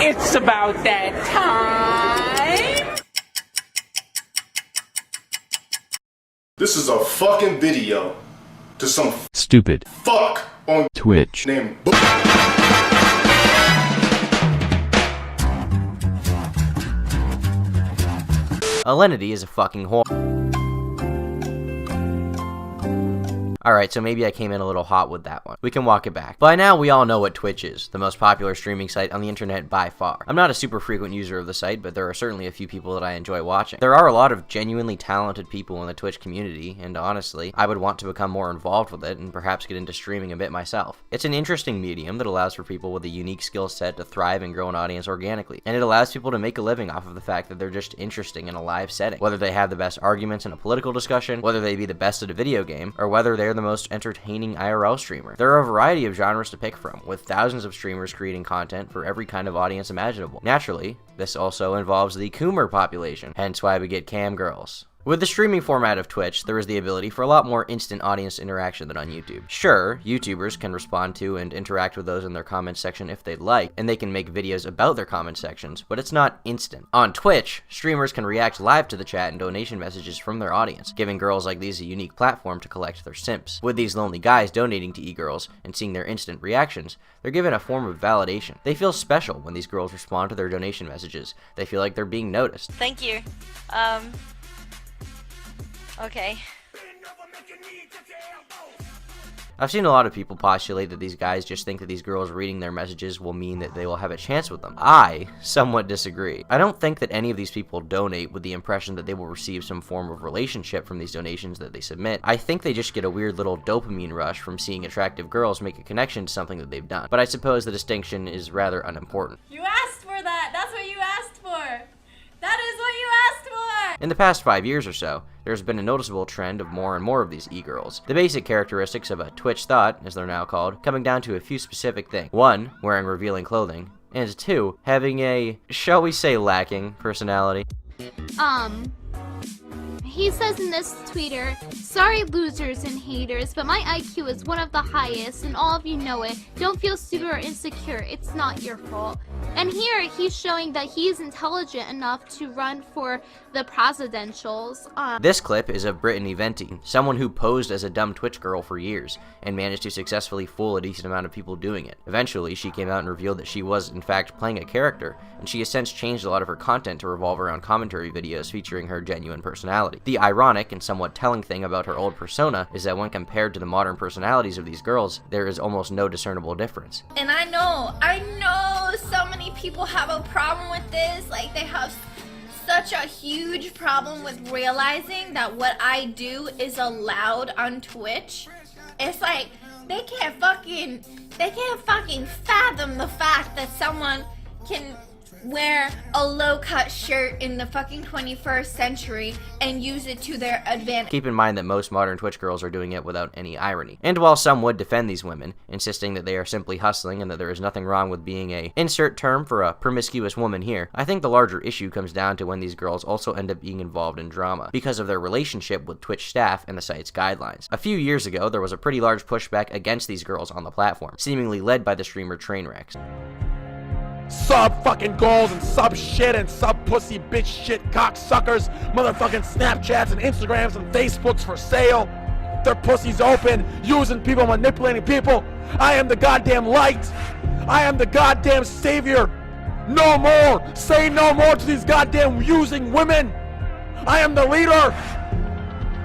It's about that time. This is a fucking video to some stupid fuck on Twitch named Alinity is a fucking whore. Alright, so maybe I came in a little hot with that one. We can walk it back. By now, we all know what Twitch is, the most popular streaming site on the internet by far. I'm not a super frequent user of the site, but there are certainly a few people that I enjoy watching. There are a lot of genuinely talented people in the Twitch community, and honestly, I would want to become more involved with it and perhaps get into streaming a bit myself. It's an interesting medium that allows for people with a unique skill set to thrive and grow an audience organically, and it allows people to make a living off of the fact that they're just interesting in a live setting. Whether they have the best arguments in a political discussion, whether they be the best at a video game, or whether they're the most entertaining IRL streamer. There are a variety of genres to pick from, with thousands of streamers creating content for every kind of audience imaginable. Naturally, this also involves the Coomer population, hence why we get cam girls. With the streaming format of Twitch, there is the ability for a lot more instant audience interaction than on YouTube. Sure, YouTubers can respond to and interact with those in their comments section if they'd like, and they can make videos about their comment sections, but it's not instant. On Twitch, streamers can react live to the chat and donation messages from their audience, giving girls like these a unique platform to collect their simps. With these lonely guys donating to e-girls and seeing their instant reactions, they're given a form of validation. They feel special when these girls respond to their donation messages. They feel like they're being noticed. Thank you. Okay. I've seen a lot of people postulate that these guys just think that these girls reading their messages will mean that they will have a chance with them. I somewhat disagree. I don't think that any of these people donate with the impression that they will receive some form of relationship from these donations that they submit. I think they just get a weird little dopamine rush from seeing attractive girls make a connection to something that they've done. But I suppose the distinction is rather unimportant. You asked for that! That's what you asked for! That is what you asked for! In the past 5 years or so, there's been a noticeable trend of more and more of these e-girls. The basic characteristics of a Twitch Thot, as they're now called, coming down to a few specific things. 1, wearing revealing clothing, and 2, having a, shall we say, lacking personality. He says in this tweeter, "Sorry losers and haters, but my IQ is one of the highest and all of you know it. Don't feel stupid or insecure, it's not your fault." And here he's showing that he's intelligent enough to run for the presidentials. This clip is of Brittany Venti, someone who posed as a dumb Twitch girl for years and managed to successfully fool a decent amount of people doing it. Eventually, she came out and revealed that she was in fact playing a character, and she has since changed a lot of her content to revolve around commentary videos featuring her genuine personality. The ironic and somewhat telling thing about her old persona is that when compared to the modern personalities of these girls, there is almost no discernible difference. And I know so many people have a problem with this. Like, they have such a huge problem with realizing that what I do is allowed on Twitch. It's like, they can't fucking fathom the fact that someone can wear a low-cut shirt in the fucking 21st century and use it to their advantage. Keep in mind that most modern Twitch girls are doing it without any irony. And while some would defend these women, insisting that they are simply hustling and that there is nothing wrong with being a insert term for a promiscuous woman here, I think the larger issue comes down to when these girls also end up being involved in drama because of their relationship with Twitch staff and the site's guidelines. A few years ago, there was a pretty large pushback against these girls on the platform, seemingly led by the streamer Trainwrecks. Sub fucking goals and sub shit and sub pussy bitch shit cocksuckers, motherfucking Snapchats and Instagrams and Facebooks for sale. Their pussies open, using people, manipulating people. I am the goddamn light. I am the goddamn savior. No more. Say no more to these goddamn using women. I am the leader.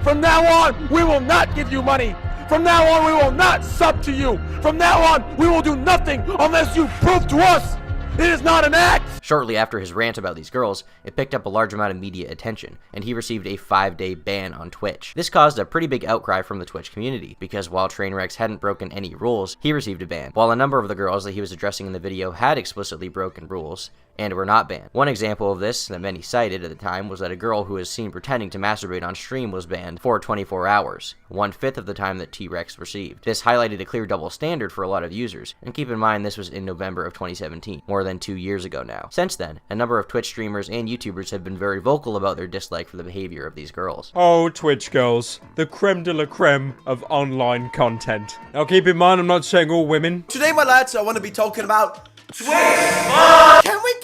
From now on, we will not give you money. From now on, we will not sub to you. From now on, we will do nothing unless you prove to us it is not an act! Shortly after his rant about these girls, it picked up a large amount of media attention, and he received a 5-day ban on Twitch. This caused a pretty big outcry from the Twitch community, because while Trainwrecks hadn't broken any rules, he received a ban, while a number of the girls that he was addressing in the video had explicitly broken rules, and were not banned. One example of this that many cited at the time was that a girl who was seen pretending to masturbate on stream was banned for 24 hours, 1/5 of the time that T-Rex received. This highlighted a clear double standard for a lot of users, and keep in mind this was in November of 2017, more than 2 years ago now. Since then, a number of Twitch streamers and YouTubers have been very vocal about their dislike for the behavior of these girls. Oh, Twitch girls, the creme de la creme of online content. Now keep in mind I'm not saying all women. Today, my lads, I want to be talking about Twitch. Can we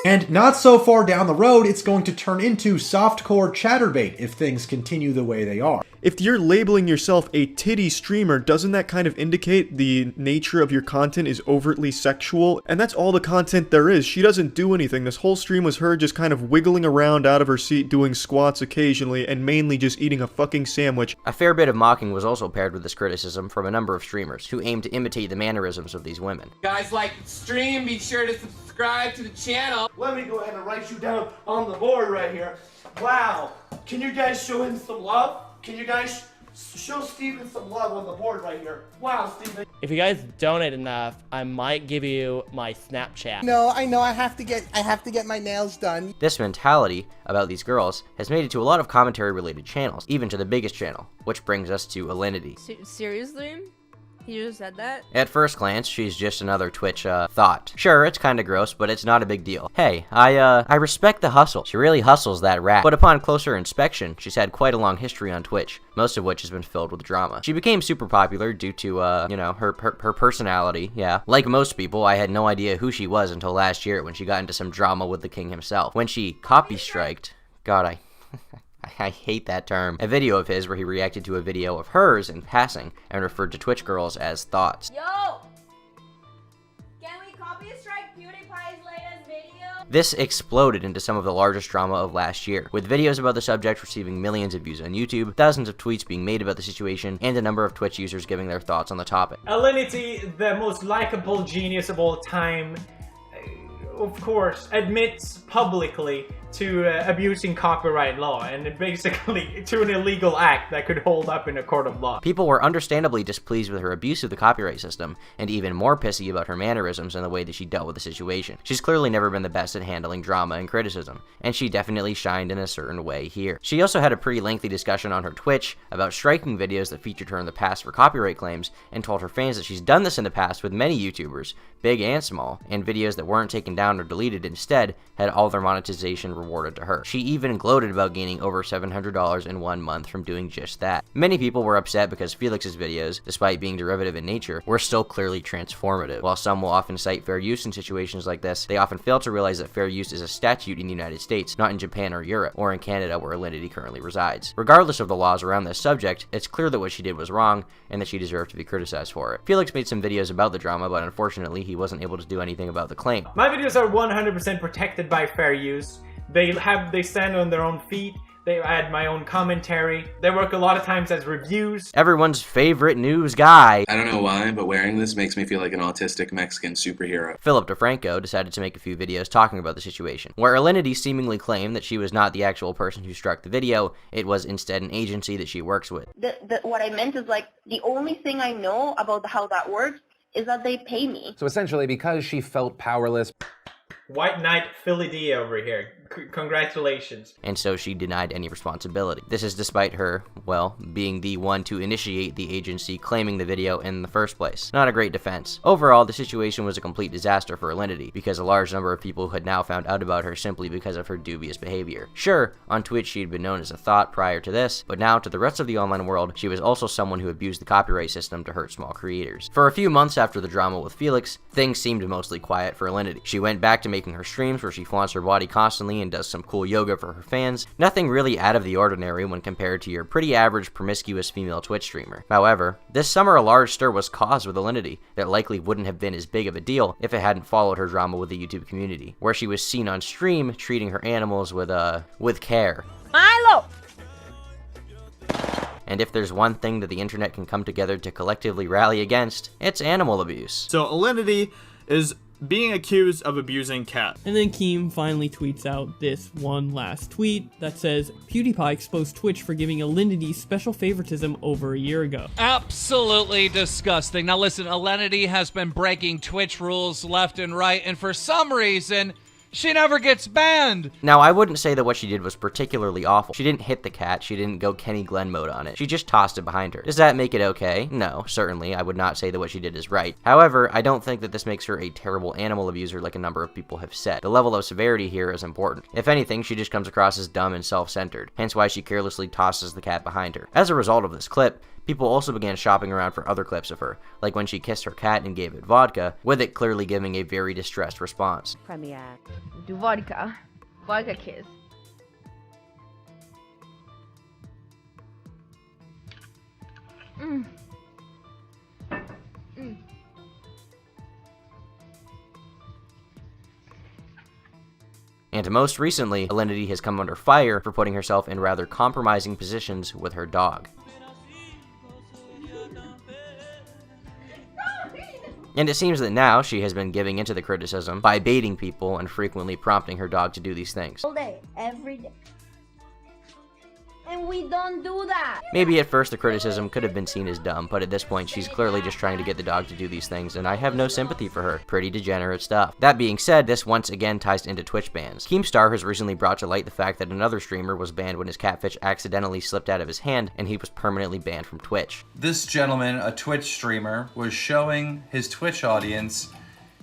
And not so far down the road, it's going to turn into softcore chatterbait if things continue the way they are. If you're labeling yourself a titty streamer, doesn't that kind of indicate the nature of your content is overtly sexual? And that's all the content there is. She doesn't do anything. This whole stream was her just kind of wiggling around out of her seat, doing squats occasionally, and mainly just eating a fucking sandwich. A fair bit of mocking was also paired with this criticism from a number of streamers who aimed to imitate the mannerisms of these women. Guys like the stream, be sure to subscribe to the channel. Let me go ahead and write you down on the board right here. Wow. Can you guys show him some love? Can you guys show Steven some love on the board right here? Wow, Steven. If you guys donate enough, I might give you my Snapchat. No, I know I have to get my nails done. This mentality about these girls has made it to a lot of commentary related channels, even to the biggest channel, which brings us to Alinity. Seriously? You just said that? At first glance, she's just another Twitch, Thot. Sure, it's kinda gross, but it's not a big deal. Hey, I respect the hustle. She really hustles that rat. But upon closer inspection, she's had quite a long history on Twitch, most of which has been filled with drama. She became super popular due to, you know, her personality, yeah. Like most people, I had no idea who she was until last year when she got into some drama with the king himself. When she copy-striked, God, I hate that term. A video of his where he reacted to a video of hers in passing and referred to Twitch girls as Thots. Yo! Can we copy strike PewDiePie's latest video? This exploded into some of the largest drama of last year, with videos about the subject receiving millions of views on YouTube, thousands of tweets being made about the situation, and a number of Twitch users giving their thoughts on the topic. Alinity, the most likable genius of all time, of course, admits publicly to abusing copyright law and basically to an illegal act that could hold up in a court of law. People were understandably displeased with her abuse of the copyright system, and even more pissy about her mannerisms and the way that she dealt with the situation. She's clearly never been the best at handling drama and criticism, and she definitely shined in a certain way here. She also had a pretty lengthy discussion on her Twitch about striking videos that featured her in the past for copyright claims, and told her fans that she's done this in the past with many YouTubers, big and small, and videos that weren't taken down or deleted instead had all their monetization rewarded to her. She even gloated about gaining over $700 in 1 month from doing just that. Many people were upset because Felix's videos, despite being derivative in nature, were still clearly transformative. While some will often cite fair use in situations like this, they often fail to realize that fair use is a statute in the United States, not in Japan or Europe, or in Canada where Alinity currently resides. Regardless of the laws around this subject, it's clear that what she did was wrong, and that she deserved to be criticized for it. Felix made some videos about the drama, but unfortunately he wasn't able to do anything about the claim. My videos are 100% protected by fair use. They stand on their own feet. They add my own commentary. They work a lot of times as reviews. Everyone's favorite news guy. I don't know why, but wearing this makes me feel like an autistic Mexican superhero. Philip DeFranco decided to make a few videos talking about the situation, where Alinity seemingly claimed that she was not the actual person who struck the video, it was instead an agency that she works with. What I meant is, like, the only thing I know about how that works is that they pay me. So essentially, because she felt powerless. White Knight Philly D over here. Congratulations. And so she denied any responsibility. This is despite her, well, being the one to initiate the agency claiming the video in the first place. Not a great defense. Overall, the situation was a complete disaster for Alinity, because a large number of people had now found out about her simply because of her dubious behavior. Sure, on Twitch she had been known as a Thot prior to this, but now to the rest of the online world, she was also someone who abused the copyright system to hurt small creators. For a few months after the drama with Felix, things seemed mostly quiet for Alinity. She went back to making her streams where she flaunts her body constantly and does some cool yoga for her fans. Nothing really out of the ordinary when compared to your pretty average promiscuous female Twitch streamer. However, this summer a large stir was caused with Alinity that likely wouldn't have been as big of a deal if it hadn't followed her drama with the YouTube community, where she was seen on stream treating her animals with care. Milo! And if there's one thing that the internet can come together to collectively rally against, it's animal abuse. So Alinity is being accused of abusing cats. And then Keem finally tweets out this one last tweet that says, PewDiePie exposed Twitch for giving Alinity special favoritism over a year ago. Absolutely disgusting. Now listen, Alinity has been breaking Twitch rules left and right, and for some reason, she never gets banned! Now, I wouldn't say that what she did was particularly awful. She didn't hit the cat, she didn't go Kenny Glenn mode on it. She just tossed it behind her. Does that make it okay? No, certainly, I would not say that what she did is right. However, I don't think that this makes her a terrible animal abuser like a number of people have said. The level of severity here is important. If anything, she just comes across as dumb and self-centered, hence why she carelessly tosses the cat behind her. As a result of this clip, People also began shopping around for other clips of her, like when she kissed her cat and gave it vodka, with it clearly giving a very distressed response. Premiere. Do vodka. Vodka kiss. Mm. Mm. And most recently, Alinity has come under fire for putting herself in rather compromising positions with her dog. And it seems that now she has been giving into the criticism by baiting people and frequently prompting her dog to do these things. All day, every day. And we don't do that. Maybe at first the criticism could have been seen as dumb, but at this point she's clearly just trying to get the dog to do these things, and I have no sympathy for her. Pretty degenerate stuff. That being said, this once again ties into Twitch bans. Keemstar has recently brought to light the fact that another streamer was banned when his catfish accidentally slipped out of his hand, and he was permanently banned from Twitch. This gentleman, a Twitch streamer, was showing his Twitch audience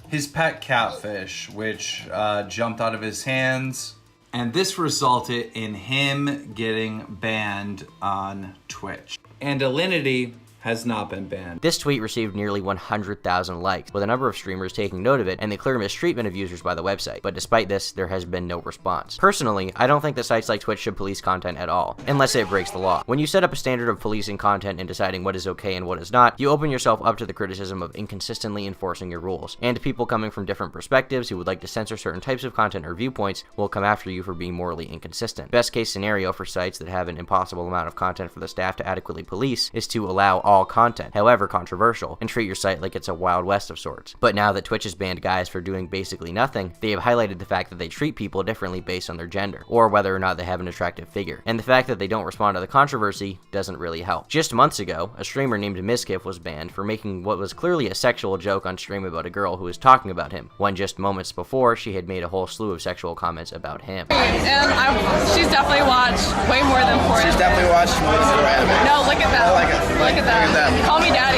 his pet catfish, which jumped out of his hands. And this resulted in him getting banned on Twitch. And Alinity has not been banned. This tweet received nearly 100,000 likes, with a number of streamers taking note of it and the clear mistreatment of users by the website, but despite this, there has been no response. Personally, I don't think that sites like Twitch should police content at all, unless it breaks the law. When you set up a standard of policing content and deciding what is okay and what is not, you open yourself up to the criticism of inconsistently enforcing your rules, and people coming from different perspectives who would like to censor certain types of content or viewpoints will come after you for being morally inconsistent. Best case scenario for sites that have an impossible amount of content for the staff to adequately police is to allow all content, however controversial, and treat your site like it's a Wild West of sorts. But now that Twitch has banned guys for doing basically nothing, they have highlighted the fact that they treat people differently based on their gender, or whether or not they have an attractive figure. And the fact that they don't respond to the controversy doesn't really help. Just months ago, a streamer named Miskiff was banned for making what was clearly a sexual joke on stream about a girl who was talking about him, when just moments before she had made a whole slew of sexual comments about him. And she's definitely watched way more than 4 anime. She's definitely watched more than 4 anime. No, look at that. I like it. Look at that. Call me daddy.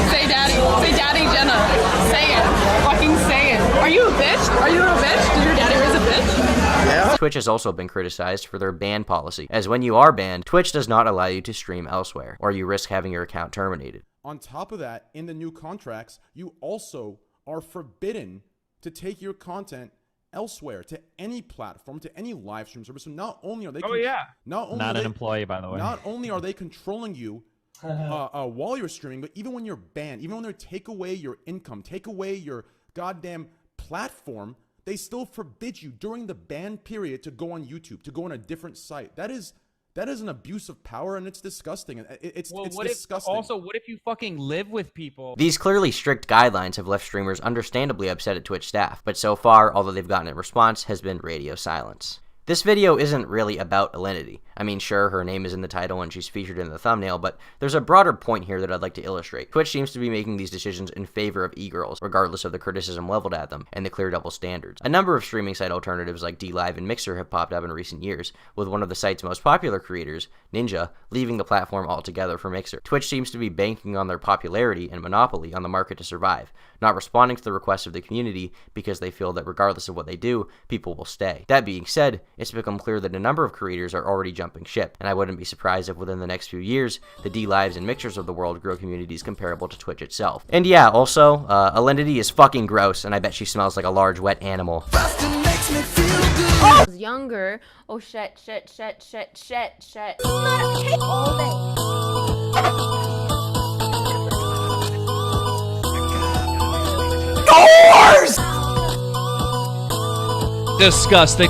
Say daddy. Say daddy, Jenna. Say it. Fucking say it. Are you a bitch? Are you a bitch? Did your daddy raise a bitch? Yeah. Twitch has also been criticized for their ban policy, as when you are banned, Twitch does not allow you to stream elsewhere, or you risk having your account terminated. On top of that, in the new contracts, you also are forbidden to take your content elsewhere, to any platform, to any live stream service. So not only are they not an employee, by the way. Not only are they controlling you while you're streaming, but even when you're banned, even when they take away your income, take away your goddamn platform, they still forbid you during the ban period to go on YouTube, to go on a different site. That is an abuse of power, and it's disgusting. It's disgusting. What if you fucking live with people? These clearly strict guidelines have left streamers understandably upset at Twitch staff, but so far, all that they've gotten in response has been radio silence. This video isn't really about Alinity. I mean, sure, her name is in the title and she's featured in the thumbnail, but there's a broader point here that I'd like to illustrate. Twitch seems to be making these decisions in favor of e-girls, regardless of the criticism leveled at them and the clear double standards. A number of streaming site alternatives like DLive and Mixer have popped up in recent years, with one of the site's most popular creators, Ninja, leaving the platform altogether for Mixer. Twitch seems to be banking on their popularity and monopoly on the market to survive, not responding to the requests of the community because they feel that regardless of what they do, people will stay. That being said, it's become clear that a number of creators are already jumping ship, and I wouldn't be surprised if within the next few years, the DLives and Mixers of the world grow communities comparable to Twitch itself. And yeah, also, Alinity is fucking gross, and I bet she smells like a large wet animal. I was younger. Oh shit. All day. Disgusting.